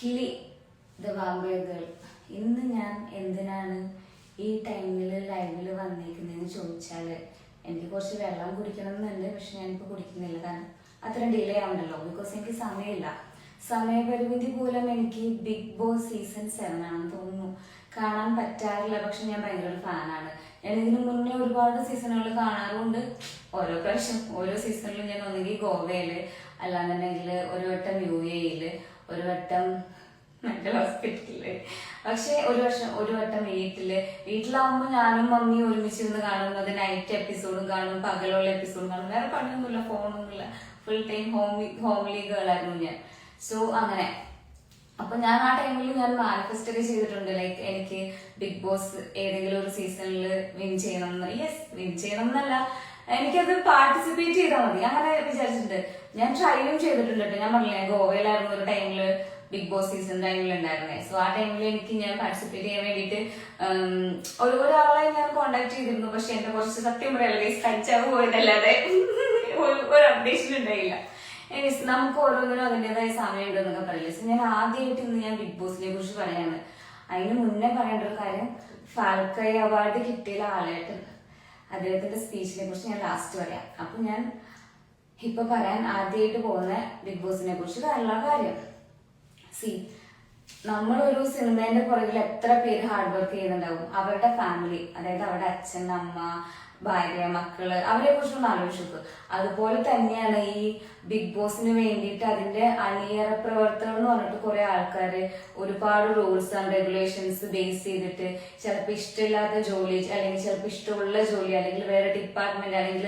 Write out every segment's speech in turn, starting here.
കിളി the vampire girl. ഇന്ന് ഞാൻ എന്തിനാണ് ഈ ടൈമിൽ ലൈവിൽ വന്നേക്കുന്നതെന്ന് ചോദിച്ചാൽ എനിക്ക് കുറച്ച് വെള്ളം കുടിക്കണം എന്നുണ്ട്. പക്ഷെ ഞാനിപ്പോൾ കുടിക്കുന്നില്ല, കാരണം അത്രയും ഡിലേ ആവണ്ടല്ലോ. ബിക്കോസ് എനിക്ക് സമയമില്ല. സമയപരിമിതി മൂലം എനിക്ക് ബിഗ് ബോസ് സീസൺ 7 ആണെന്ന് തോന്നുന്നു കാണാൻ പറ്റാറില്ല. പക്ഷെ ഞാൻ ഭയങ്കര ഫാനാണ്. ഞാൻ ഇതിനു മുന്നേ ഒരുപാട് സീസണുകൾ കാണാറുണ്ട്. ഓരോ പ്രാവശ്യം ഓരോ സീസണിലും ഞാൻ ഒന്നെങ്കിൽ ഗോവയില്, അല്ലാന്നുണ്ടെങ്കിൽ ഒരു വട്ടം UAE, ഒരു വട്ടം മെന്റൽ ഹോസ്പിറ്റലില്, പക്ഷെ ഒരു വട്ടം വീട്ടിലാവുമ്പോൾ ഞാനും മമ്മിയും ഒരുമിച്ചിരുന്ന് കാണുന്നത് നൈറ്റ് എപ്പിസോഡും കാണും, പകലുള്ള എപ്പിസോഡും കാണും. വേറെ പണിയൊന്നുമില്ല, ഫോണൊന്നുമില്ല, ഫുൾ ടൈം ഹോംലി ഗേളായിരുന്നു ഞാൻ. സോ അങ്ങനെ അപ്പൊ ഞാൻ ആ ടൈമിൽ ഞാൻ മാനിഫെസ്റ്റ് ഒക്കെ ചെയ്തിട്ടുണ്ട്, ലൈക്ക് എനിക്ക് ബിഗ് ബോസ് ഏതെങ്കിലും ഒരു സീസണിൽ വിൻ ചെയ്യണം എന്ന്. യെസ്, വിൻ ചെയ്യണം എന്നല്ല, എനിക്കത് പാർട്ടിസിപ്പേറ്റ് ചെയ്താൽ മതി, അങ്ങനെ വിചാരിച്ചിട്ടുണ്ട്. ഞാൻ ട്രൈയും ചെയ്തിട്ടുണ്ട് കേട്ടോ. ഞാൻ പറഞ്ഞില്ലേ, ഗോവയിലായിരുന്നു ഒരു ടൈമില് ബിഗ് ബോസ് സീസൺ ടൈമിൽ ഉണ്ടായിരുന്നേ. സോ ആ ടൈമിൽ ഞാൻ പാർട്ടിസിപ്പേറ്റ് ചെയ്യാൻ വേണ്ടിയിട്ട് ഒരാളെ ഞാൻ കോണ്ടാക്ട് ചെയ്തിരുന്നു. പക്ഷെ എന്റെ കുറച്ച് സത്യം പറയാനുള്ള കച്ചാവ് പോയതല്ലാതെ ഒരു അപ്ഡേഷൻ ഉണ്ടായില്ല. നമുക്ക് ഓരോന്നിനും അതിൻ്റെതായ സമയമുണ്ട് എന്നൊക്കെ പറയില്ല. സോ ഞാൻ ആദ്യമായിട്ട് ഇന്ന് ഞാൻ ബിഗ് ബോസിനെ കുറിച്ച് പറയാണ്. അതിന് മുന്നേ പറയേണ്ട ഒരു കാര്യം, ഫാൽക്കൈ അവാർഡ് കിട്ടിയ ലാലേട്ടൻ, അദ്ദേഹത്തിന്റെ സ്പീച്ചിനെ കുറിച്ച് ഞാൻ ലാസ്റ്റ് പറയാം. അപ്പൊ ഞാൻ ഇപ്പൊ പറയാൻ ആദ്യമായിട്ട് പോകുന്ന ബിഗ് ബോസിനെ കുറിച്ച് കാര്യമുള്ള കാര്യം, നമ്മളൊരു സിനിമേന്റെ പുറകിൽ എത്ര പേര് ഹാർഡ് വർക്ക് ചെയ്യുന്നുണ്ടാവും. അവരുടെ ഫാമിലി, അതായത് അവരുടെ അച്ഛൻ, അമ്മ, ഭാര്യ, മക്കള്, അവരെ കുറിച്ചൊന്ന് ആലോചിച്ചു. അതുപോലെ തന്നെയാണ് ഈ ബിഗ് ബോസിന് വേണ്ടിയിട്ട് അതിന്റെ അണിയറ പ്രവർത്തകർ എന്ന് പറഞ്ഞിട്ട് കുറെ ആൾക്കാര് ഒരുപാട് റൂൾസ് ആൻഡ് റെഗുലേഷൻസ് ബേസ് ചെയ്തിട്ട് ചിലപ്പോൾ ഇഷ്ടമില്ലാത്ത ജോലി, അല്ലെങ്കിൽ ചിലപ്പോൾ ഇഷ്ടമുള്ള ജോലി, അല്ലെങ്കിൽ വേറെ ഡിപ്പാർട്ട്മെന്റ്, അല്ലെങ്കിൽ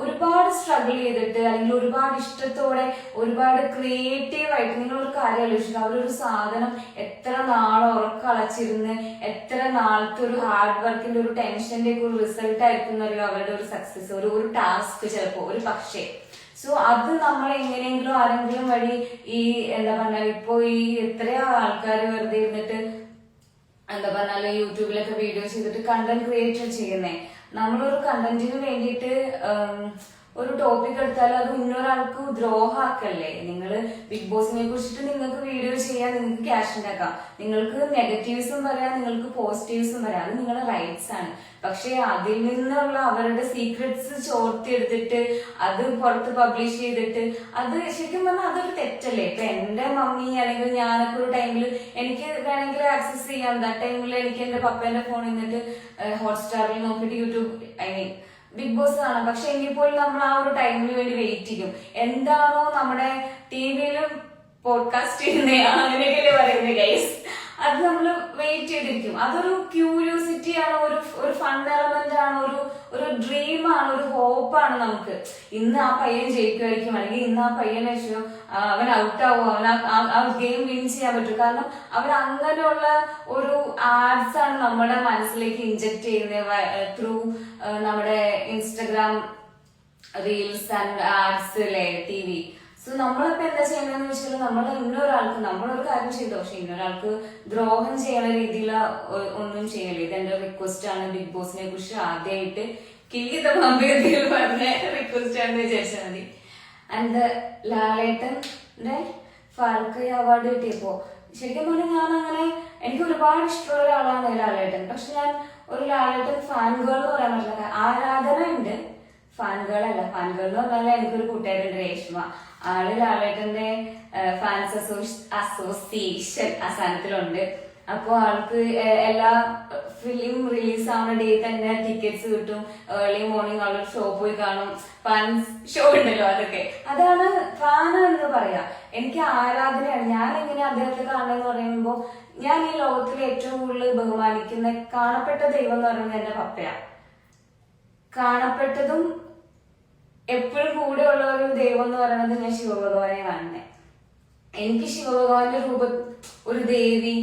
ഒരുപാട് സ്ട്രഗിൾ ചെയ്തിട്ട്, അല്ലെങ്കിൽ ഒരുപാട് ഇഷ്ടത്തോടെ, ഒരുപാട് ക്രിയേറ്റീവ് ആയിട്ട് നിങ്ങളൊരു കാര്യം ആലോചിച്ചു. അവരൊരു സാധനം എത്ര നാളെ ഉറക്കളച്ചിരുന്ന് എത്ര നാളത്തെ ഒരു ഹാർഡ് വർക്കിന്റെ ഒരു ടെൻഷന്റെ ഒക്കെ ഒരു റിസൾട്ട് ആയിരിക്കും അവരുടെ ഒരു സക്സസ്, ഒരു ടാസ്ക് ചിലപ്പോ ഒരു പക്ഷേ. സോ അത് നമ്മൾ എങ്ങനെയെങ്കിലും ആരെങ്കിലും വഴി ഈ എന്താ പറഞ്ഞാൽ ഇപ്പൊ ഈ എത്രയോ ആൾക്കാർ വെറുതെ ഇരുന്നിട്ട് എന്താ പറഞ്ഞാല് യൂട്യൂബിലൊക്കെ വീഡിയോ ചെയ്തിട്ട് കണ്ടന്റ് ക്രിയേറ്റ് ചെയ്യുന്നേ. നമ്മളൊരു കണ്ടന്റിന് വേണ്ടിയിട്ട് ഒരു ടോപ്പിക് എടുത്താൽ അത് ഇന്നൊരാൾക്ക് ദ്രോഹാക്കല്ലേ. നിങ്ങൾ ബിഗ് ബോസിനെ കുറിച്ചിട്ട് നിങ്ങൾക്ക് വീഡിയോ ചെയ്യാൻ, നിങ്ങൾക്ക് ക്യാഷ് ഉണ്ടാക്കാം, നിങ്ങൾക്ക് നെഗറ്റീവ്സും പറയാം, നിങ്ങൾക്ക് പോസിറ്റീവ്സും പറയാം, അത് നിങ്ങളുടെ റൈറ്റ്സ് ആണ്. പക്ഷെ അതിൽ നിന്നുള്ള അവരുടെ സീക്രട്സ് ചോർത്തിയെടുത്തിട്ട് അത് പുറത്ത് പബ്ലിഷ് ചെയ്തിട്ട് അത് ശരിക്കും പറഞ്ഞാൽ അതൊരു തെറ്റല്ലേ. ഇപ്പൊ എന്റെ മമ്മി അല്ലെങ്കിൽ ഞാനൊക്കെ ഒരു ടൈമിൽ എനിക്ക് വേണമെങ്കിൽ ആക്സസ് ചെയ്യാം. ആ ടൈമിൽ എനിക്ക് എന്റെ പപ്പേന്റെ ഫോണിൽ നിന്നിട്ട് ഹോട്ട്സ്റ്റാറിൽ നോക്കിയിട്ട് യൂട്യൂബ് ബിഗ് ബോസ് കാണാം. പക്ഷെ എങ്കിൽ പോലും നമ്മൾ ആ ഒരു ടൈമിന് വേണ്ടി വെയിറ്റ് ചെയ്യും. എന്താണോ നമ്മുടെ ടിവിയിലും പോഡ്കാസ്റ്റ് ചെയ്യുന്ന അങ്ങനെയൊക്കെ പറയുന്നത് ഗൈസ്, അത് നമ്മൾ വെയിറ്റ് ചെയ്തിരിക്കും. അതൊരു ക്യൂരിയോസിറ്റി ആണ്, ഒരു ഫൺ എലമെന്റ് ആണ്, ഒരു ഡ്രീം ആണ്, ഒരു ഹോപ്പാണ് നമുക്ക്. ഇന്ന് ആ പയ്യൻ ജയിക്കുമായിരിക്കും, അല്ലെങ്കിൽ ഇന്ന് ആ പയ്യനെ അവൻ ഔട്ടാവും, ആ ഗെയിം വിൻ ചെയ്യാൻ പറ്റും. കാരണം അവർ അങ്ങനെയുള്ള ഒരു ആഡ്സ് ആണ് നമ്മുടെ മനസ്സിലേക്ക് ഇൻജക്ട് ചെയ്യുന്നത് ത്രൂ നമ്മുടെ ഇൻസ്റ്റഗ്രാം റീൽസ് ആൻഡ് ആഡ്സ് അല്ലേ, TV. സോ നമ്മളിപ്പോ എന്താ ചെയ്യണമെന്ന് വെച്ചാൽ, നമ്മളൊരു കാര്യം ചെയ്തു, പക്ഷെ ഇന്നൊരാൾക്ക് ദ്രോഹം ചെയ്യുന്ന രീതിയിൽ ഒന്നും ചെയ്യല്ലേ. ഇത് എന്റെ റിക്വസ്റ്റ് ആണ്. ബിഗ് ബോസിനെ കുറിച്ച് ആദ്യമായിട്ട് കിളിത പമ്പയിൽ പറഞ്ഞ റിക്വസ്റ്റ് ആണെന്ന് വിചാരിച്ചാൽ മതി. ആൻഡ് ലാലേട്ടന്റെ ഫാൽക്കൈ അവാർഡ് കിട്ടിയപ്പോ ശരിക്കും പറഞ്ഞാൽ ഞാൻ അങ്ങനെ, എനിക്ക് ഒരുപാട് ഇഷ്ടമുള്ള ഒരാളാണ് ലാലേട്ടൻ. പക്ഷെ ഞാൻ ഒരു ലാലേട്ടൻ ഫാൻ ഗേൾ എന്ന് പറയാൻ പറ്റില്ല. ആരാധന ഉണ്ട്, ഫാൻ ഗേൾ അല്ല. ഫാൻ ഗേൾ എന്ന് പറഞ്ഞാൽ എനിക്കൊരു കൂട്ടുകാരുണ്ട്, രേഷ്മ. ആള് ലാലേട്ടന്റെ ഫാൻസ് അസോസിയേഷൻ ആ സ്ഥാനത്തിലുണ്ട്. അപ്പൊ ആൾക്ക് എല്ലാ ഫിലിം റിലീസ് ആവുന്ന ഡേ തന്നെ ടിക്കറ്റ്സ് കിട്ടും. ഏർലി മോർണിംഗ് ആളൊരു ഷോ പോയി കാണും. ഫാൻസ് ഷോ ഉണ്ടല്ലോ, അതാണ് ഫാൻ എന്ന് പറയാ. എനിക്ക് ആരാധനയാണ്. ഞാൻ എങ്ങനെ അദ്ദേഹത്തെ കാണുന്നതെന്ന് പറയുമ്പോ, ഞാൻ ഈ ലോകത്തിലെ ഏറ്റവും കൂടുതൽ ബഹുമാനിക്കുന്ന കാണപ്പെട്ട ദൈവം എന്ന് പറയുന്നത് എന്റെ പപ്പയാണ്. കാണപ്പെട്ടതും എപ്പോഴും കൂടെ ഉള്ള ഒരു ദൈവം എന്ന് പറയുന്നത് ഞാൻ ശിവഭഗവാനെ കാണുന്നേ. എനിക്ക് ശിവഭഗവാന്റെ ഒരു ദേവി,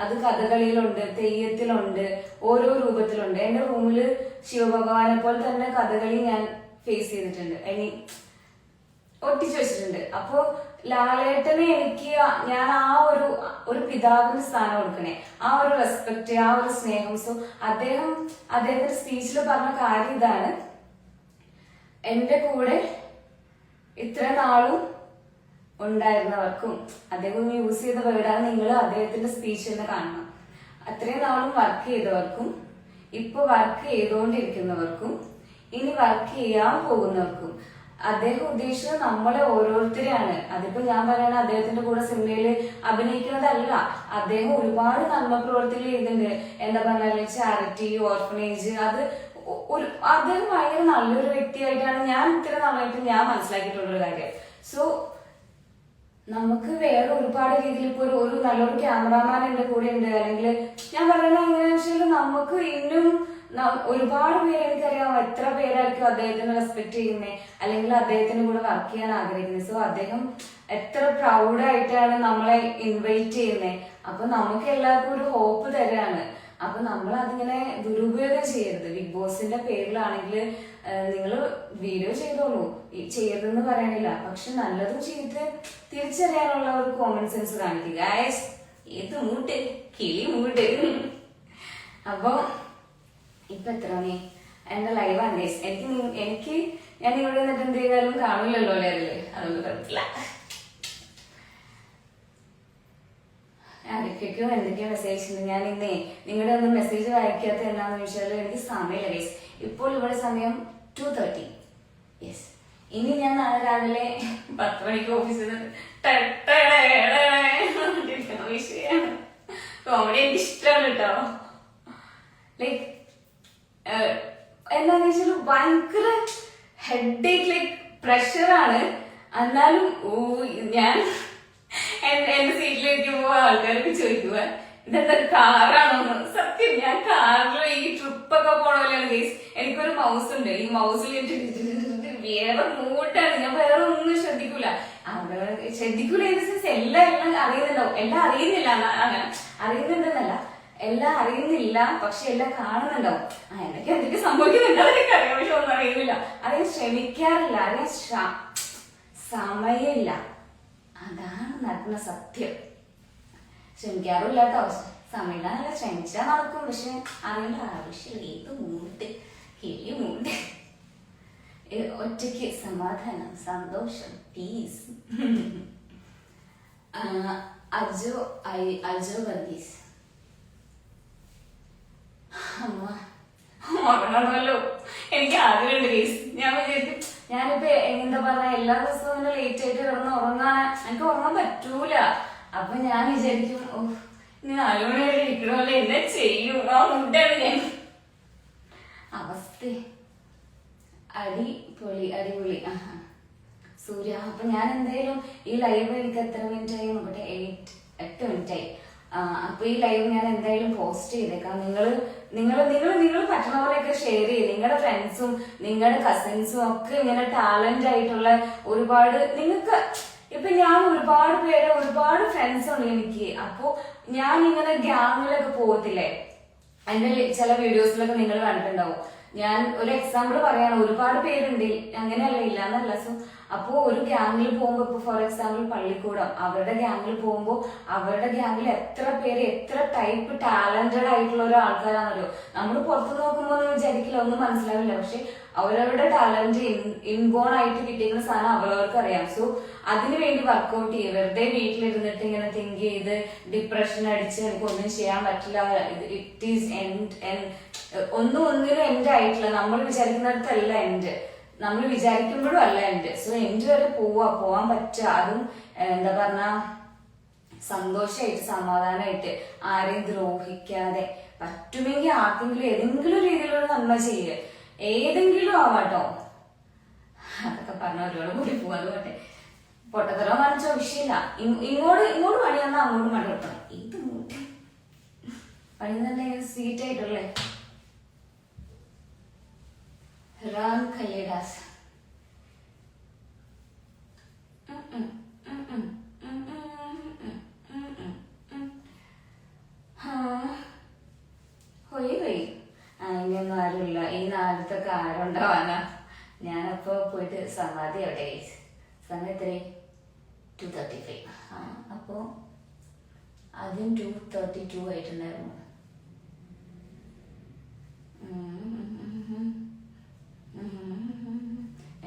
അത് കഥകളിയിലുണ്ട്, തെയ്യത്തിലുണ്ട്, ഓരോ രൂപത്തിലുണ്ട്. എന്റെ റൂമില് ശിവഭഗവാനെ പോലെ തന്നെ കഥകളി ഞാൻ ഫേസ് ചെയ്തിട്ടുണ്ട്, ഒട്ടിച്ചു വെച്ചിട്ടുണ്ട്. അപ്പോ ലാലേട്ടനെ ഞാൻ ആ ഒരു പിതാവിന്റെ സ്ഥാനം കൊടുക്കണേ, ആ ഒരു റെസ്പെക്ട്, ആ ഒരു സ്നേഹം. സോ അദ്ദേഹത്തിന്റെ സ്പീച്ചിൽ പറഞ്ഞ കാര്യം ഇതാണ്, എന്റെ കൂടെ ഇത്ര നാളും ഉണ്ടായിരുന്നവർക്കും അദ്ദേഹം യൂസ് ചെയ്ത വേർഡാണ് നിങ്ങൾ അദ്ദേഹത്തിന്റെ സ്പീച്ച് തന്നെ കാണണം. അത്രയും നാളും വർക്ക് ചെയ്തവർക്കും ഇപ്പൊ വർക്ക് ചെയ്തുകൊണ്ടിരിക്കുന്നവർക്കും ഇനി വർക്ക് ചെയ്യാൻ പോകുന്നവർക്കും അദ്ദേഹം ഉദ്ദേശിച്ചത് നമ്മളെ ഓരോരുത്തരെയാണ്. അതിപ്പോ ഞാൻ പറയണ അദ്ദേഹത്തിന്റെ കൂടെ സിനിമയിൽ അഭിനയിക്കുന്നതല്ല, അദ്ദേഹം ഒരുപാട് നന്മ പ്രവർത്തികൾ ചെയ്യുന്നുണ്ട്. എന്താ പറഞ്ഞാല് ചാരിറ്റി, ഓർഫനേജ്, അത് അദ്ദേഹം ഭയങ്കര നല്ലൊരു വ്യക്തിയായിട്ടാണ് ഞാൻ ഇത്ര നന്നായിട്ട് ഞാൻ മനസ്സിലാക്കിയിട്ടുള്ളൊരു കാര്യം. സോ നമുക്ക് വേറെ ഒരുപാട് രീതിയിൽ ഇപ്പൊ ഒരു നല്ലൊരു ക്യാമറാമാൻ എന്റെ കൂടെ ഉണ്ട്, അല്ലെങ്കിൽ ഞാൻ പറയുന്നത് എങ്ങനെയാണെന്ന് വെച്ചാൽ നമുക്ക് ഇന്നും ഒരുപാട് പേര് എനിക്കറിയാം എത്ര പേരായിരിക്കും അദ്ദേഹത്തിനെ റെസ്പെക്ട് ചെയ്യുന്നത്, അല്ലെങ്കിൽ അദ്ദേഹത്തിന്റെ കൂടെ വർക്ക് ചെയ്യാൻ ആഗ്രഹിക്കുന്നത്. സോ അദ്ദേഹം എത്ര പ്രൗഡായിട്ടാണ് നമ്മളെ ഇൻവൈറ്റ് ചെയ്യുന്നത്. അപ്പൊ നമുക്ക് എല്ലാവർക്കും ഒരു ഹോപ്പ് തരാണ്. അപ്പൊ നമ്മൾ അതിങ്ങനെ ദുരുപയോഗം ചെയ്യരുത്. ബിഗ് ബോസിന്റെ പേരിലാണെങ്കിൽ നിങ്ങൾ വീഡിയോ ചെയ്തോളൂ, ചെയ്യരുതെന്ന് പറയണില്ല, പക്ഷെ നല്ലതും ചെയ്ത് തിരിച്ചറിയാനുള്ള ഒരു കോമൺ സെൻസ് കാണിക്കുക. ഇത് മൂട്ട് കിളി മൂട്ട്. അപ്പൊ ഇപ്പൊ എത്ര മണി? എന്റെ ലൈവ് ആണ് ഗൈസ്. എനിക്ക് ഞാൻ ഇവിടെ നിന്നിട്ട് എന്ത് ചെയ്താലും കാണില്ലല്ലോ ലൈവില്, അതൊന്നും കുഴപ്പമില്ല. ആരൊക്കെയോ എന്തൊക്കെയോ മെസ്സേജ് ഉണ്ട്. ഞാൻ ഇന്നേ നിങ്ങളുടെ ഒന്നും മെസ്സേജ് വായിക്കാത്ത എന്താന്ന് ചോദിച്ചാൽ എനിക്ക് സമയമില്ല ഗൈസ്. ഇപ്പോൾ ഇവിടെ സമയം 2:30. യെസ്, ഇനി ഞാൻ നാളെ രാവിലെ 10 മണിക്ക് ഓഫീസിൽ വിഷയമാണ്. കോമഡി എനിക്ക് ഇഷ്ടമാണ് കേട്ടോ. ലൈക്ക് എന്താന്ന് വെച്ചാൽ ഭയങ്കര ഹെഡേക്ക്, ലൈക്ക് പ്രഷറാണ്. എന്നാലും ഞാൻ എന്റെ സീറ്റിലിരിക്കുമ്പോ ആൾക്കാർക്ക് ചോദിക്കുക ഇതെന്താ കാറാണോന്ന്. സത്യം, ഞാൻ കാറിൽ ഈ ട്രിപ്പൊക്കെ പോണ പോലെയാണ് ഗൈസ്. എനിക്കൊരു മൗസ് ഉണ്ട്, ഈ മൗസിൽ വേറെ മൂട്ടാണ്. ഞാൻ വേറെ ഒന്നും ശ്രദ്ധിക്കൂല. അവിടെ ശ്രദ്ധിക്കൂല ഇൻ ദ സെൻസ് എല്ലാം അറിയുന്നുണ്ടാവും. എല്ലാം അറിയുന്നില്ല, അങ്ങനെ അറിയുന്നുണ്ടെന്നല്ല, എല്ലാം അറിയുന്നില്ല, പക്ഷെ എല്ലാം കാണുന്നുണ്ടാവും. എനിക്ക് എന്തൊക്കെ സംഭവിക്കുന്നുണ്ട് അതൊക്കെ അറിയാം, പക്ഷെ ഒന്നും അറിയുന്നില്ല. അറിയാൻ ശ്രമിക്കാറില്ല, അറിയാൻ സമയമില്ല. അതാണ് നടക്കുന്ന സത്യം. ശ്രമിക്കാറില്ല കേട്ടോ, സമയമില്ല. ശ്രമിച്ചാൽ നടക്കും, പക്ഷെ അറിയേണ്ട ആവശ്യമില്ല. ഏത് മൂട്ട് കിളി മൂട്ട്. ഒറ്റയ്ക്ക് സമാധാനം, സന്തോഷം, പീസ്. അജോ വർഗീസ്. ഉറങ്ങണമല്ലോ, എനിക്ക് ആഗ്രഹമുണ്ട് കേസ്. ഞാൻ വിചാരിക്കും ഞാനിപ്പോ എന്താ പറഞ്ഞ എല്ലാ ദിവസവും ഇങ്ങനെ ലേറ്റ് ആയിട്ട് കിടന്ന് ഉറങ്ങാൻ എനിക്ക് ഉറങ്ങാൻ പറ്റൂല. അപ്പൊ ഞാൻ വിചാരിക്കും ഇനി 4 മണി വരെ ഇരിക്കണമല്ലോ, എന്താ ചെയ്യും? ആ മുട്ടാണ് ഞാൻ. അവസ്ഥ അടിപൊളി. സൂര്യ. അപ്പൊ ഞാൻ എന്തായാലും ഈ ലൈവ് എനിക്ക് എത്ര മിനിറ്റ് ആയി നോക്കട്ടെ, 8 മിനിറ്റ് ആയി. അപ്പൊ ഈ ലൈവ് ഞാൻ എന്തായാലും പോസ്റ്റ് ചെയ്തേക്കാം. നിങ്ങൾ പറ്റുന്ന പോലെയൊക്കെ ഷെയർ ചെയ്യും. നിങ്ങളുടെ ഫ്രണ്ട്സും നിങ്ങളുടെ കസിൻസും ഒക്കെ ഇങ്ങനെ ടാലന്റ് ആയിട്ടുള്ള ഒരുപാട്, നിങ്ങൾക്ക് ഇപ്പൊ ഞാൻ ഒരുപാട് ഫ്രണ്ട്സ് ഉണ്ട് എനിക്ക്. അപ്പൊ ഞാൻ ഇങ്ങനെ ഗ്യാങ്ങിലൊക്കെ പോകത്തില്ലേ, എന്റെ ചില വീഡിയോസിലൊക്കെ നിങ്ങൾ കണ്ടിട്ടുണ്ടാവും. ഞാൻ ഒരു എക്സാമ്പിൾ പറയാണ്, ഒരുപാട് പേരുണ്ട്, അങ്ങനെയല്ല ഇല്ലാന്നല്ല. സോ അപ്പോ ഒരു ഗ്യാങ്ങിൽ പോകുമ്പോ, ഇപ്പൊ ഫോർ എക്സാമ്പിൾ പള്ളിക്കൂടം, അവരുടെ ഗ്യാങ്ങിൽ പോകുമ്പോ അവരുടെ ഗ്യാങ്ങിൽ എത്ര പേര് എത്ര ടൈപ്പ് ടാലന്റഡ് ആയിട്ടുള്ള ഒരു ആൾക്കാരാണല്ലോ. നമ്മൾ പുറത്തു നോക്കുമ്പോ ഒന്നും വിചാരിക്കില്ല, ഒന്നും മനസ്സിലാവില്ല, പക്ഷെ അവരവരുടെ ടാലന്റ് ഇൻബോൺ ആയിട്ട് കിട്ടിയിരിക്കുന്ന സാധനം അവരവർക്ക് അറിയാം. സോ അതിനു വേണ്ടി വർക്ക്ഔട്ട് ചെയ്യുക. വെറുതെ വീട്ടിലിരുന്നിട്ട് ഇങ്ങനെ തിങ്ക് ചെയ്ത് ഡിപ്രഷൻ അടിച്ച് എനിക്കൊന്നും ചെയ്യാൻ പറ്റില്ല, ഇറ്റ് ഈസ് ഒന്നിനും എൻഡ് ആയിട്ടില്ല. നമ്മൾ വിചാരിക്കുന്നിടത്തല്ല എൻഡ്, നമ്മൾ വിചാരിക്കുമ്പോഴും അല്ല എൻഡ്. സോ എൻഡ് വരെ പോവാൻ പറ്റുക, അതും എന്താ പറഞ്ഞ സന്തോഷമായിട്ട് സമാധാനമായിട്ട് ആരെയും ദ്രോഹിക്കാതെ പറ്റുമെങ്കിൽ ആർക്കെങ്കിലും ഏതെങ്കിലും രീതിയിലുള്ള നന്മ ചെയ്യുക, ഏതെങ്കിലും ആവാട്ടോ. അതൊക്കെ പറഞ്ഞ ഒരുപാട് കൂടി പോവാതെ പറ്റേ പൊട്ടത്തരം കാണിച്ച വിഷയമില്ല. ഇങ്ങോട്ട് പണി വന്നാൽ അങ്ങോട്ടും പണി കൊടുക്കണം. ഇത് മൂട്ടി പണി തന്നെ സ്വീറ്റ് ആയിട്ടുള്ളേ. റാം ഖല്ലിദാസ്. പോയി ഇനിയൊന്നും ആരുമില്ല ഈ നാളത്തൊക്കെ ആരുണ്ടാവാനാ. ഞാനപ്പോ പോയിട്ട് സമാധി അവിടെ സമയം എത്ര 2:35. അപ്പോ ആദ്യം 2:32 ആയിട്ടുണ്ടായിരുന്നു.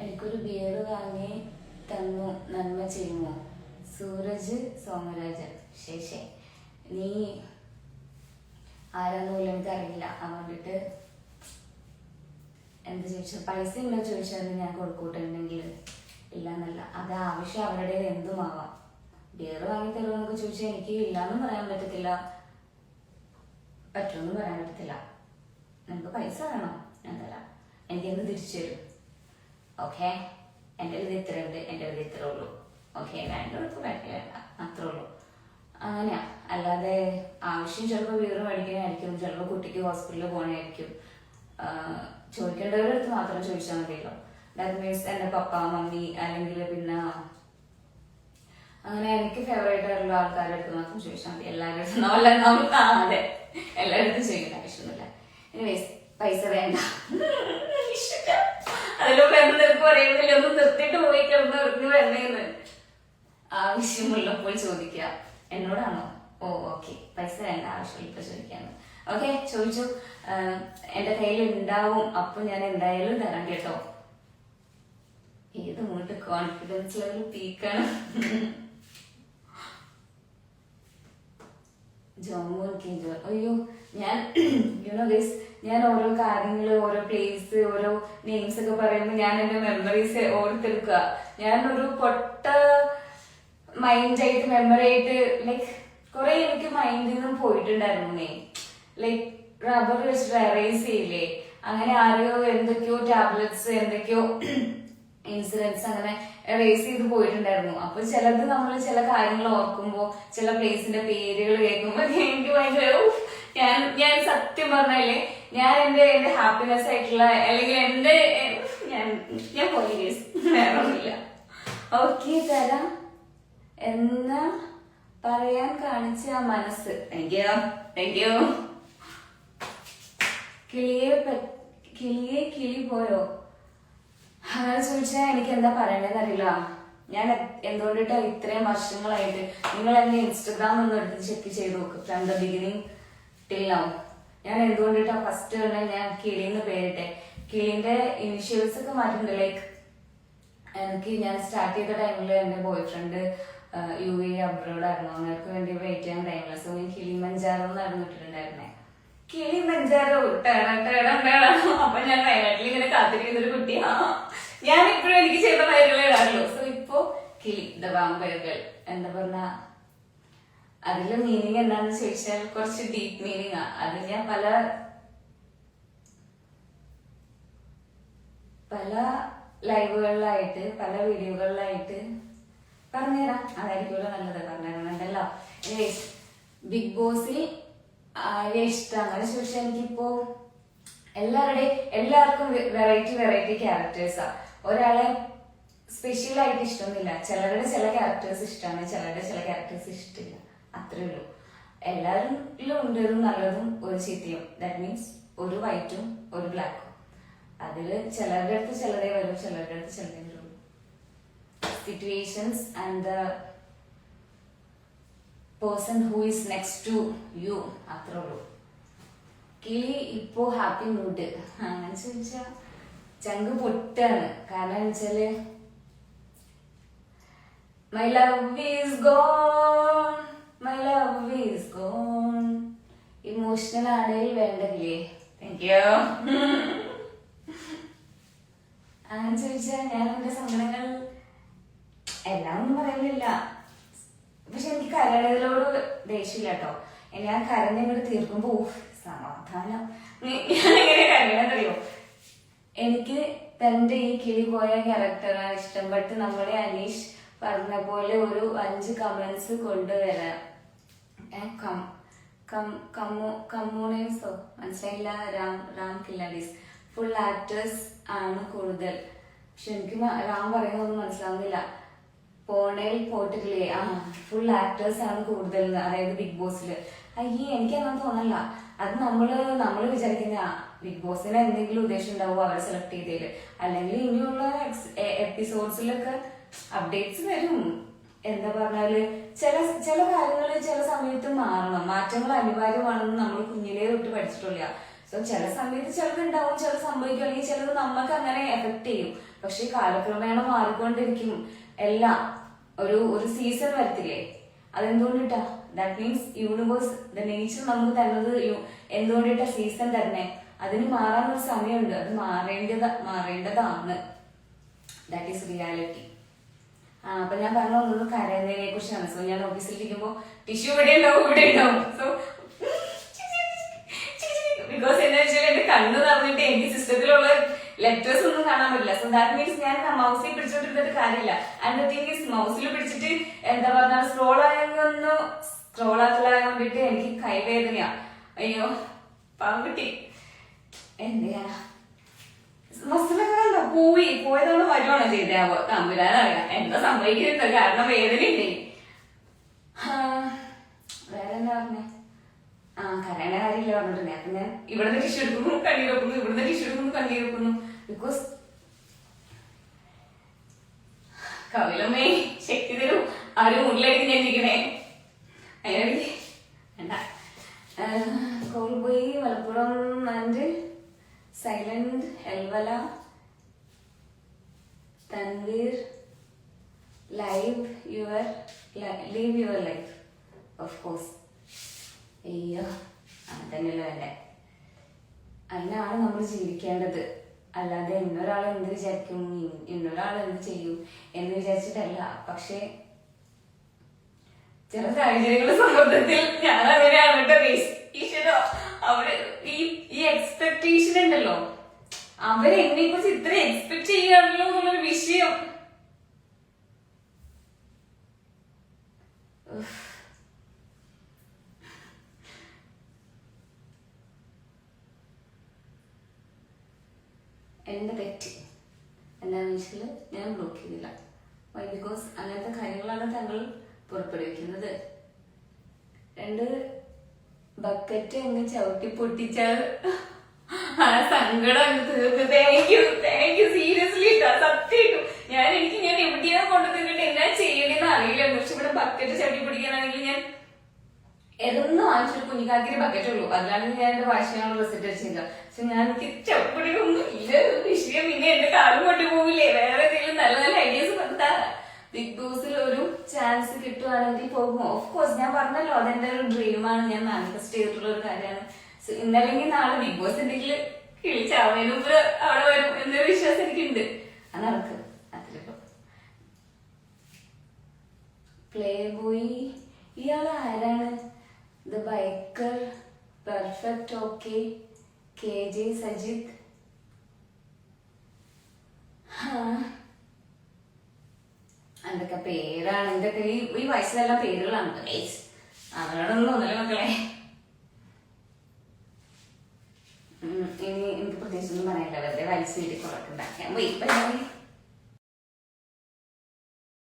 എനിക്കൊരു ബിയർ വാങ്ങി തന്നു, നന്മ ചെയ്യുമോ? സൂരജ് സോമരാജൻ. ശേഷേ നീ ആരാന്നൂല്ല എനിക്കറിയില്ല. അതുകൊണ്ടിട്ട് എന്ത് ചോദിച്ചാൽ പൈസ ഉണ്ടോ ചോദിച്ചാൽ ഞാൻ കൊടുക്കൂട്ടുണ്ടെങ്കിൽ ഇല്ല എന്നല്ല. അത് ആവശ്യം അവരുടെ എന്തുമാവാം. ബിയർ വാങ്ങി തരുമെന്നൊക്കെ ചോദിച്ചാൽ എനിക്ക് ഇല്ലാന്നും പറയാൻ പറ്റത്തില്ല, പറ്റുമെന്നും പറയാൻ പറ്റത്തില്ല. നിനക്ക് പൈസ വേണോ ഞാൻ തരാം, എനിക്കെന്ത് തിരിച്ചു തരും. ഓക്കെ, എൻ്റെ ഇത് ഇത്ര ഉണ്ട്, എൻ്റെ ഇത് ഇത്ര ഉള്ളൂ. ഓക്കെ, വേണ്ട വേണ്ട അത്രേ ഉള്ളൂ. അങ്ങനെയാ. അല്ലാതെ ആവശ്യം ചിലപ്പോൾ ബിയർ മേടിക്കാനായിരിക്കും, ചിലപ്പോൾ കുട്ടിക്ക് ഹോസ്പിറ്റലിൽ പോകണമായിരിക്കും. ചോദിക്കേണ്ടവരുടെ അടുത്ത് മാത്രം ചോദിച്ചാൽ മതിയല്ലോ. ദാറ്റ് മീൻസ് എൻ്റെ പപ്പ മമ്മി അല്ലെങ്കിൽ പിന്നെ അങ്ങനെ എനിക്ക് ഫേവറേറ്റ് ആയിട്ടുള്ള ആൾക്കാരുടെ അടുത്ത് മാത്രം ചോദിച്ചാൽ മതി. എല്ലാവരുടെ അടുത്തും അതെ എല്ലാവരുടെ അടുത്തും ചോദിക്കേണ്ട ആവശ്യമൊന്നുമില്ല. എനിവേസ് പൈസ വേണ്ട. അതിലൂടെ എന്തൊക്കെ പറയുന്നില്ല, ഒന്ന് നിർത്തിയിട്ട് പോയി കിടന്ന് വെറുതെ വേണ്ടേന്ന്. ആവശ്യമുള്ളപ്പോൾ ചോദിക്കുക. എന്നോടാണോ? ഓ ഓക്കെ, പൈസ വേണ്ട, ആവശ്യമുള്ളപ്പോൾ ചോദിക്കാന്ന്. ഓക്കെ, ചോദിച്ചു. എന്റെ കയ്യിൽ ഉണ്ടാവും, അപ്പൊ ഞാൻ എന്തായാലും തരാം കേട്ടോ. ഏത് മൂട്ട് കോൺഫിഡൻസ് ലെവൽ പീക്കാണ്. അയ്യോ, ഞാൻ ഗൈസ്, ഞാൻ ഓരോ കാര്യങ്ങള്, ഓരോ പ്ലേസ്, ഓരോ നെയിംസ് ഒക്കെ പറയുമ്പോൾ ഞാൻ എന്റെ മെമ്മറീസ് ഓർത്തെടുക്കുക. ഞാനൊരു പൊട്ട മൈൻഡായിട്ട് മെമ്മറി ആയിട്ട് ലൈക്ക് കുറെ എനിക്ക് മൈൻഡിൽ നിന്നും പോയിട്ടുണ്ടായിരുന്നേ. ലൈക്ക് റബ്ബർ വെച്ചിട്ട് എറേസ് ചെയ്യില്ലേ, അങ്ങനെ ആരെയോ എന്തൊക്കെയോ ടാബ്ലറ്റ്സ് എന്തൊക്കെയോ ഇൻസിഡൻസ് അങ്ങനെ എറേസ് ചെയ്ത് പോയിട്ടുണ്ടായിരുന്നു. അപ്പൊ ചിലത് നമ്മൾ ചില കാര്യങ്ങൾ ഓർക്കുമ്പോ, ചില പ്ലേസിന്റെ പേരുകൾ കേൾക്കുമ്പോ എനിക്ക് ഭയങ്കര ഞാൻ സത്യം പറഞ്ഞാലേ ഞാൻ എന്റെ ഹാപ്പിനെസ് ആയിട്ടുള്ള അല്ലെങ്കിൽ എന്റെ ഞാൻ പോയി വേറെ ഒന്നുമില്ല. ഓക്കെ തരാം എന്നാ പറയാൻ കാണിച്ച ആ മനസ്സ്. Thank you. കിളി പോയോ അങ്ങനെ ചോദിച്ചാൽ എനിക്ക് എന്താ പറയണ്ടെന്ന് അറിയില്ല. ഞാൻ എന്തുകൊണ്ടിട്ടാ ഇത്രയും വർഷങ്ങളായിട്ട്, നിങ്ങൾ എന്നെ ഇൻസ്റ്റഗ്രാം ഒന്ന് എടുത്ത് ചെക്ക് ചെയ്ത് നോക്ക്, from the beginning till now. ഞാൻ എന്തുകൊണ്ടിട്ടാ ഫസ്റ്റ് തന്നെ ഞാൻ കിളിന്ന് പേരിട്ടെ. കിളിന്റെ ഇനിഷ്യൽസ് ഒക്കെ മാറ്റിട്ടുണ്ട്. ലൈക്ക് എനിക്ക് ഞാൻ സ്റ്റാർട്ട് ചെയ്ത ടൈമിൽ എന്റെ ബോയ് ഫ്രണ്ട് UAE അബ്രോഡ് ആയിരുന്നു, അവർക്ക് വേണ്ടി വെയിറ്റ് ചെയ്യാൻ ടൈമില്ല. സോ ഈ കിളിമഞ്ചാറോ എന്നായിരുന്നു ഇട്ടിട്ടുണ്ടായിരുന്നേ. കിളിമഞ്ചാറോ അപ്പൊ ഞാൻ വയനാട്ടിൽ ഇങ്ങനെ കാത്തിരിക്കുന്ന ഒരു കുട്ടിയാ. ഞാൻ ഇപ്പോഴും എനിക്ക് ചെയ്ത പേരുകളെ ഇടാറുള്ളൂ. സോ ഇപ്പോ കിളി ദ വാമ്പയർ എന്താ പറഞ്ഞ അതിലെ മീനിങ് എന്താണെന്ന് ചോദിച്ചാൽ കുറച്ച് ഡീപ്പ് മീനിങ് ആ. അത് ഞാൻ പല ലൈവുകളിലായിട്ട് പല വീഡിയോകളിലായിട്ട് പറഞ്ഞുതരാം. അതായിരിക്കുമല്ലോ നല്ലത്, പറഞ്ഞുതരണല്ലോ. ബിഗ് ബോസിൽ ആരെ ഇഷ്ടം അങ്ങനെ ചോദിച്ചാൽ എനിക്കിപ്പോ എല്ലാവർക്കും വെറൈറ്റി ക്യാരക്ടേഴ്സാ. ഒരാളെ സ്പെഷ്യൽ ആയിട്ട് ഇഷ്ടമൊന്നുമില്ല. ചിലരുടെ ചില ക്യാരക്ടേഴ്സ് ഇഷ്ടമാണ്, ചിലരുടെ ചില ക്യാരക്ടേഴ്സ് ഇഷ്ടമില്ല. അത്രേ ഉള്ളൂ. എല്ലാവരിലും ഉണ്ട് ഒരു നല്ലതും ഒരു ചീത്തയും. ദാറ്റ് മീൻസ് ഒരു വൈറ്റും ഒരു ബ്ലാക്കും. അതില് ചിലരുടെ അടുത്ത് ചിലതേ വരും, ചിലരുടെ അടുത്ത് ചിലതേ വരുള്ളൂ. Situations and the person who is next to you, അത്രേ ഉള്ളൂ. കിളി ഇപ്പോ ഹാപ്പി മൂഡ് അങ്ങനെ ചോദിച്ചാ ചങ്ക് പൊട്ടാണ്. കാരണം വെച്ചാല് my love is gone, my love is gone. Emotional ആണെങ്കിൽ വേണ്ടല്ലേ. Thank you. അങ്ങനെ ചോദിച്ചാ ഞാൻ എന്റെ സങ്കടങ്ങൾ എല്ലാം ഒന്നും പറയുന്നില്ല. പക്ഷെ എനിക്ക് കരയണതിലോട് ദേഷ്യമില്ല കേട്ടോ. ഞാൻ കരഞ്ഞങ്ങോട്ട് തീർക്കുമ്പോ സമാധാനം. ഞാൻ എങ്ങനെ കരയണമെന്നറിയോ? എനിക്ക് തന്റെ ഈ കിളി പോയ ക്യാരക്ടറാണ് ഇഷ്ടം. ബട്ട് നമ്മളെ അനീഷ് പറഞ്ഞ പോലെ ഒരു 5 കമന്റ്സ് കൊണ്ടുവരാം. കമ്മ്യൂണിസോ മനസ്സിലായില്ല. രാം കില്ലാഡീസ് ഫുൾ ആക്ടേഴ്സ് ആണ് കൂടുതൽ. പക്ഷെ എനിക്ക് രാം പറയുന്നതൊന്നും മനസ്സിലാവുന്നില്ല. പോണേൽ പോട്ടില്ലേ, ഫുൾ ആക്ടേഴ്സ് ആണ് കൂടുതൽ, അതായത് ബിഗ് ബോസില്. അയ്യേ, എനിക്കങ്ങനെ തോന്നല്ല. അത് നമ്മള് വിചാരിക്കുന്ന ബിഗ് ബോസിന് എന്തെങ്കിലും ഉദ്ദേശം ഉണ്ടാവും അവരെ സെലക്ട് ചെയ്തേല്. അല്ലെങ്കിൽ ഇനിയുള്ള എപ്പിസോഡ്സിലൊക്കെ അപ്ഡേറ്റ്സ് വരും. എന്താ പറഞ്ഞാല് ചില കാര്യങ്ങൾ ചില സമയത്ത് മാറണം. മാറ്റങ്ങൾ അനിവാര്യമാണെന്ന് നമ്മൾ കുഞ്ഞിലേ തൊട്ട് പഠിച്ചിട്ടില്ല. സോ ചില സമയത്ത് ചിലത് ഉണ്ടാവും, ചില സംഭവിക്കും, അല്ലെങ്കിൽ ചിലത് നമുക്ക് അങ്ങനെ എഫക്ട് ചെയ്യും. പക്ഷെ കാലക്രമേണ മാറിക്കൊണ്ടിരിക്കും എല്ലാം. ഒരു സീസൺ വരത്തില്ലേ, അതെന്തുകൊണ്ടിട്ടാ? That means universe, the nature നമുക്ക് തന്നത് എന്തുകൊണ്ടിട്ടാ സീസൺ തന്നെ? അതിന് മാറാനൊരു സമയമുണ്ട്, അത് മാറേണ്ടതാണ്. That is reality. അപ്പൊ ഞാൻ പറഞ്ഞു വന്നത് കരയുന്നതിനെ കുറിച്ചാണ്. സോ ഞാൻ ഓഫീസിലിരിക്കുമ്പോ ടിഷ്യൂ ഇവിടെ ഉണ്ടാവും. സോ ബിക്കോസ് എന്താ വെച്ചാൽ എന്റെ കണ്ണ് തന്നിട്ട് എനിക്ക് സിസ്റ്റത്തിലുള്ള ലെറ്റേഴ്സ് ഒന്നും കാണാൻ പറ്റില്ല. സോ ദാറ്റ് മീൻസ് ഞാൻ മൗസിൽ പിടിച്ചോണ്ടിരുന്നിട്ട് കാര്യമില്ല. ആൻഡ് ദ തിങ് ഈസ് മൗസിൽ പിടിച്ചിട്ട് എന്താ പറഞ്ഞ സ്ക്രോൾ ആക്കലായ കൊണ്ടിട്ട് എനിക്ക് കൈവേദനയാ. അയ്യോ പാവട്ടി, എന്ത് ചെയ്യാനാ? മസിലൊക്കെ കണ്ടോ പോയതോടെ വരുവാണോ ചെയ്താവോ തമ്പുരാനറിയാം എന്താ സംഭവിക്കുന്നത്. കാരണം വേദനയില്ലേ. വേറെ എന്താ പറഞ്ഞേ? കരയണ കാര്യമില്ല പറഞ്ഞിട്ടുണ്ടേ. അപ്പൊ ഞാൻ ഇവിടുന്ന് ടിഷ്യൂ എടുക്കുന്നു കണ്ണീർ വെക്കുന്നു, ഇവിടുന്ന് ടിഷ്യൂ എടുക്കുന്നു കണ്ണീർ വെക്കുന്നു. ബിക്കോസ് കവിലമ്മേ ശക്തി തരും ആ ഒരു മുന്നിലേക്ക് ഞാൻ ഇരിക്കണേ. അതിനിടയ്ക്ക് വേണ്ട. കോൾബോയി മലപ്പുറം ആൻഡ് സൈലന്റ് ഹെൽവല Tanveer leave your life of course. അയ്യോ അതന്നെയല്ലോ അല്ലേ, അതിനാണ് നമ്മൾ ജീവിക്കേണ്ടത്. അല്ലാതെ ഇന്നൊരാൾ എന്ത് വിചാരിക്കും, ഇന്നൊരാൾ എന്ത് ചെയ്യും എന്ന് വിചാരിച്ചിട്ടല്ല. പക്ഷെ ചില സാഹചര്യങ്ങളുടെ സമ്മർദ്ദത്തിൽ ഞാൻ അങ്ങനെയാണ് കേട്ടോ. ഈശ്വരോ, അവിടെ ഈ എക്സ്പെക്ടേഷൻ ഉണ്ടല്ലോ, അവരെന്നെ കുറിച്ച് ഇത്ര എക്സ്പെക്ട് ചെയ്യാണല്ലോ എന്നുള്ളൊരു വിഷയം. എന്റെ തെറ്റ് എന്താണെന്ന് വെച്ചാൽ ഞാൻ ബ്ലോക്ക് ചെയ്തില്ല. വൈ? ബിക്കോസ് അങ്ങനത്തെ കാര്യങ്ങളാണ് താങ്കൾ പുറപ്പെടുവിക്കുന്നത്. 2 ബക്കറ്റ് അങ്ങ് ചവിട്ടി പൊട്ടിച്ചാൽ ആ സങ്കടം അങ്ങ് തീർത്ത്. താങ്ക് യു സീരിയസ്ലി സത്യം. ഞാൻ എവിടെയാണ് കൊണ്ടുവന്നിട്ട് എന്നാ ചെയ്യണേന്ന് അറിയില്ല. പക്ഷെ ഇവിടെ ബക്കറ്റ് ചവിട്ടി പിടിക്കാനാണെങ്കിൽ ഞാൻ എതൊന്നും ആവശ്യം കുഞ്ഞിക്കാക്കിന് ബക്കറ്റ് ഉള്ളൂ. അതിലാണെങ്കിൽ ഞാൻ എന്റെ വാശിയാണ് റെസിറ്റ് വെച്ചേക്കാം. പക്ഷെ ഞാൻ എനിക്ക് ചവിട്ടിയൊന്നും ഇല്ല വിഷയം. പിന്നെ എന്റെ കാലം കൊണ്ടുപോകില്ലേ. വേറെ എന്തെങ്കിലും നല്ല നല്ല ഐഡിയാസ് പറഞ്ഞാ ബിഗ് ബോസിൽ ഒരു ചാൻസ് കിട്ടുവാണെങ്കിൽ പോകും. ഓഫ് കോഴ്സ് ഞാൻ പറഞ്ഞല്ലോ, അതെന്റെ ഒരു ഡ്രീമാണ്. ഞാൻ മാനിഫെസ്റ്റ് ചെയ്തിട്ടുള്ള ഒരു കാര്യമാണ്. ഇന്നല്ലെങ്കിൽ നാളെ ബിഗ് ബോസ് എന്തെങ്കിലും കിളിച്ചാവുന്നതിന് മുമ്പ് അവിടെ വരും എന്നൊരു വിശ്വാസം എനിക്കുണ്ട്. അത് നടക്കും. അതിലിപ്പോ പ്ലേ ബോയ് ഇയാള് ആരാണ്? The biker perfect okay KJ Sajith. എന്തൊക്കെ പേരാണ് എന്തൊക്കെ ഈ വയസ്സിലെല്ലാം പേരുകളാണ്. അവരോടൊന്നും ഒന്നല്ലേ മക്കളെ. ഇനി എനിക്ക് പ്രത്യേകിച്ചൊന്നും പറയാനില്ല. വെറുതെ വലിച്ചു വീട്ടിൽ കുറക്കുണ്ടാക്കാൻ പോയി.